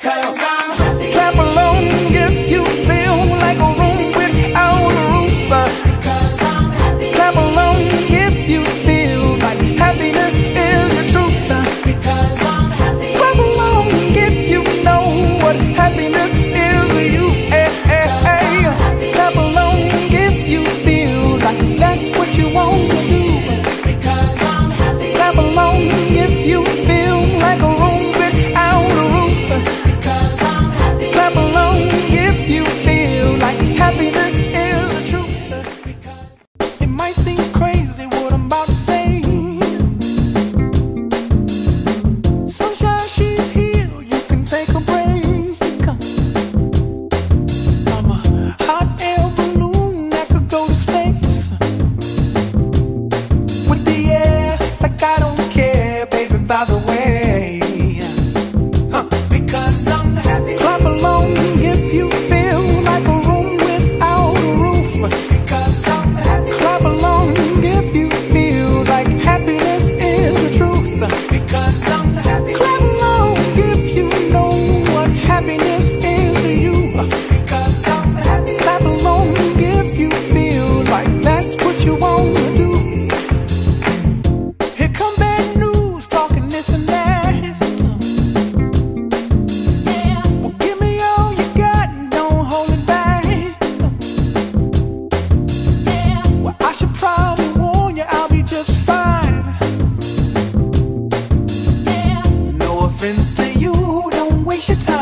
because I'm happy. Clap along if you feel like a room without a roof. Because I'm happy. Clap along if you feel like happiness is the truth. Because I'm happy. Clap along if you know what happiness is to you. Clap along if you feel like that's what you want to do. Because I'm happy. Clap along if you feel like a room without a roof. Because I'm happy. Clap along if you feel like happiness is the truth. It might seem crazy what I'm about to say. Sunshine, she's here, you can take a break. I'm a hot air balloon that could go to space. With the air, like I don't care, baby, by the way. Because I'm happy. Clap along if you feel like a room without a roof. Because I'm happy. Clap along if you feel like happiness is the truth. Because I'm happy. Clap along if you know what happiness is to you. Because I'm happy. Clap along if you feel like that's what you want to do. Here come bad news, talking this and that. Well, give me all you got and don't hold it back. Well, I should probably warn you, I'll be just fine. No offense to you, don't waste your time.